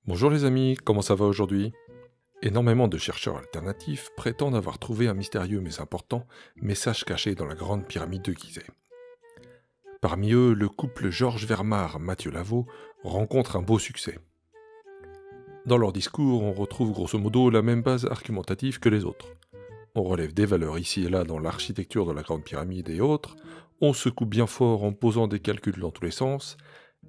Bonjour les amis, comment ça va aujourd'hui? Énormément de chercheurs alternatifs prétendent avoir trouvé un mystérieux mais important message caché dans la grande pyramide de Gizeh. Parmi eux, le couple Georges Vermar-Mathieu Lavaux rencontre un beau succès. Dans leur discours, on retrouve grosso modo la même base argumentative que les autres. On relève des valeurs ici et là dans l'architecture de la grande pyramide et autres, on secoue bien fort en posant des calculs dans tous les sens,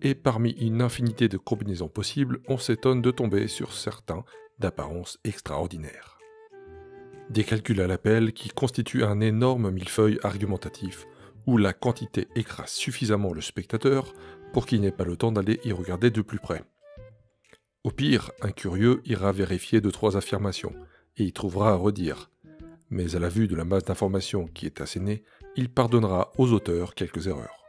et parmi une infinité de combinaisons possibles, on s'étonne de tomber sur certains d'apparence extraordinaire. Des calculs à l'appel qui constituent un énorme millefeuille argumentatif, où la quantité écrase suffisamment le spectateur pour qu'il n'ait pas le temps d'aller y regarder de plus près. Au pire, un curieux ira vérifier 2-3 affirmations, et y trouvera à redire. Mais à la vue de la masse d'informations qui est assénée, il pardonnera aux auteurs quelques erreurs.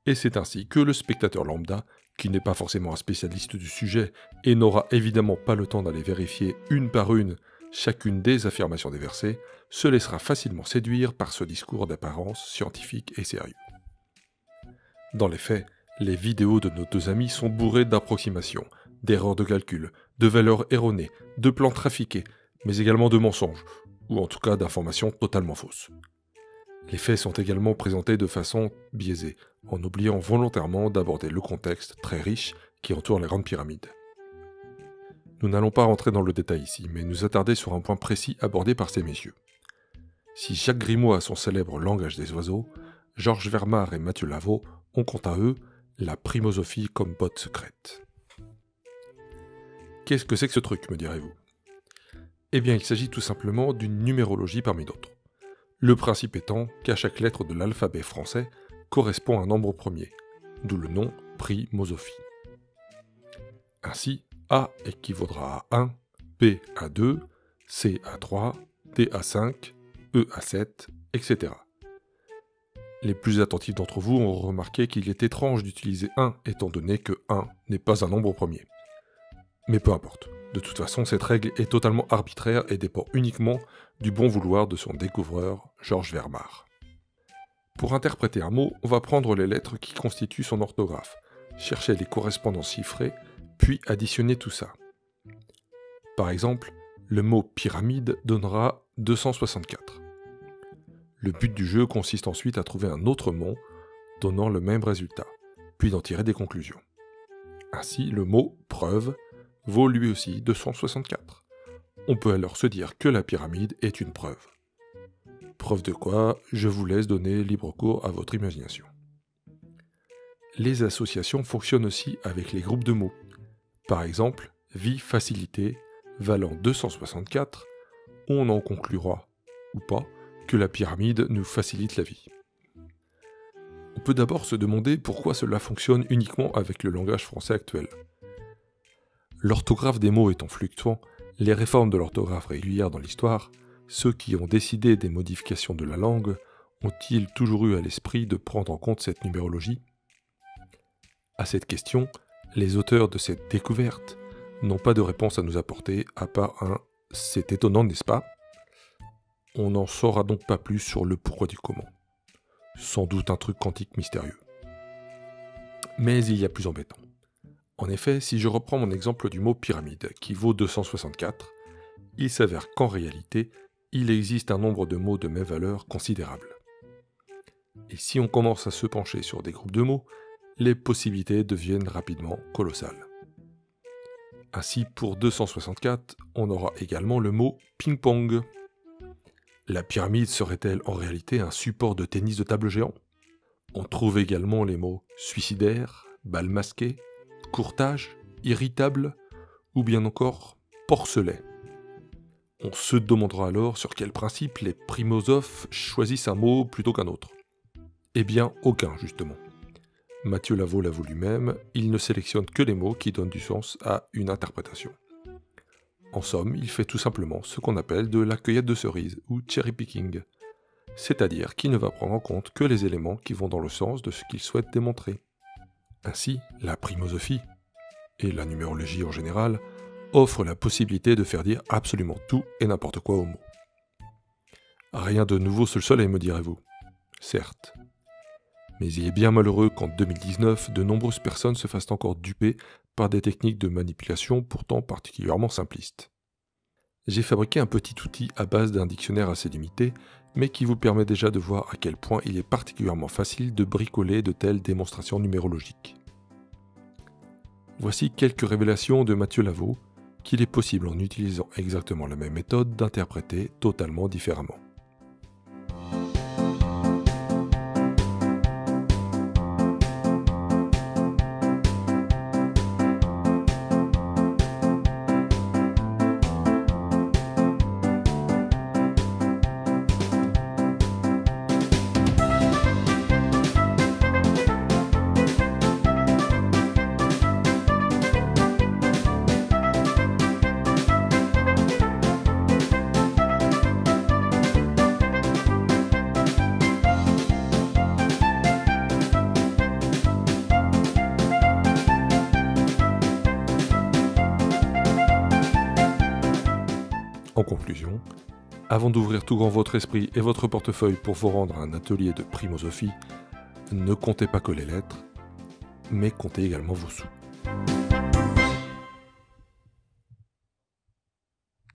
Et c'est ainsi que le spectateur lambda, qui n'est pas forcément un spécialiste du sujet et n'aura évidemment pas le temps d'aller vérifier une par une chacune des affirmations des versets, se laissera facilement séduire par ce discours d'apparence scientifique et sérieux. Dans les faits, les vidéos de nos deux amis sont bourrées d'approximations, d'erreurs de calcul, de valeurs erronées, de plans trafiqués, mais également de mensonges, ou en tout cas d'informations totalement fausses. Les faits sont également présentés de façon biaisée, en oubliant volontairement d'aborder le contexte très riche qui entoure la grande pyramide. Nous n'allons pas rentrer dans le détail ici, mais nous attarder sur un point précis abordé par ces messieurs. Si Jacques Grimaud a son célèbre langage des oiseaux, Georges Vermar et Mathieu Lavaux ont quant à eux la primosophie comme botte secrète. Qu'est-ce que c'est que ce truc, me direz-vous? Eh bien, il s'agit tout simplement d'une numérologie parmi d'autres. Le principe étant qu'à chaque lettre de l'alphabet français correspond un nombre premier, d'où le nom primosophie. Ainsi, A équivaudra à 1, B à 2, C à 3, D à 5, E à 7, etc. Les plus attentifs d'entre vous ont remarqué qu'il est étrange d'utiliser 1 étant donné que 1 n'est pas un nombre premier. Mais peu importe, de toute façon cette règle est totalement arbitraire et dépend uniquement du bon vouloir de son découvreur, Georges Vermar. Pour interpréter un mot, on va prendre les lettres qui constituent son orthographe, chercher les correspondances chiffrées, puis additionner tout ça. Par exemple, le mot pyramide donnera 264. Le but du jeu consiste ensuite à trouver un autre mot donnant le même résultat, puis d'en tirer des conclusions. Ainsi, le mot preuve vaut lui aussi 264. On peut alors se dire que la pyramide est une preuve. Preuve de quoi, je vous laisse donner libre cours à votre imagination. Les associations fonctionnent aussi avec les groupes de mots. Par exemple, vie facilité valant 264, on en conclura, ou pas, que la pyramide nous facilite la vie. On peut d'abord se demander pourquoi cela fonctionne uniquement avec le langage français actuel. L'orthographe des mots étant fluctuant, les réformes de l'orthographe régulières dans l'histoire, ceux qui ont décidé des modifications de la langue, ont-ils toujours eu à l'esprit de prendre en compte cette numérologie? À cette question, les auteurs de cette découverte n'ont pas de réponse à nous apporter, à part un « c'est étonnant, n'est-ce pas ?» On n'en saura donc pas plus sur le pourquoi du comment. Sans doute un truc quantique mystérieux. Mais il y a plus embêtant. En effet, si je reprends mon exemple du mot pyramide, qui vaut 264, il s'avère qu'en réalité, il existe un nombre de mots de même valeur considérable. Et si on commence à se pencher sur des groupes de mots, les possibilités deviennent rapidement colossales. Ainsi, pour 264, on aura également le mot ping-pong. La pyramide serait-elle en réalité un support de tennis de table géant? On trouve également les mots suicidaire, balle masquée, courtage, irritable, ou bien encore porcelet. On se demandera alors sur quel principe les primosophes choisissent un mot plutôt qu'un autre. Eh bien, aucun justement. Mathieu Lavaux l'avoue lui-même, il ne sélectionne que les mots qui donnent du sens à une interprétation. En somme, il fait tout simplement ce qu'on appelle de la cueillette de cerises, ou cherry picking, c'est-à-dire qu'il ne va prendre en compte que les éléments qui vont dans le sens de ce qu'il souhaite démontrer. Ainsi, la primosophie, et la numérologie en général, offrent la possibilité de faire dire absolument tout et n'importe quoi aux mots. Rien de nouveau sous le soleil, me direz-vous. Certes. Mais il est bien malheureux qu'en 2019, de nombreuses personnes se fassent encore duper par des techniques de manipulation pourtant particulièrement simplistes. J'ai fabriqué un petit outil à base d'un dictionnaire assez limité, mais qui vous permet déjà de voir à quel point il est particulièrement facile de bricoler de telles démonstrations numérologiques. Voici quelques révélations de Mathieu Lavaux, qu'il est possible en utilisant exactement la même méthode d'interpréter totalement différemment. En conclusion, avant d'ouvrir tout grand votre esprit et votre portefeuille pour vous rendre à un atelier de primosophie, ne comptez pas que les lettres, mais comptez également vos sous.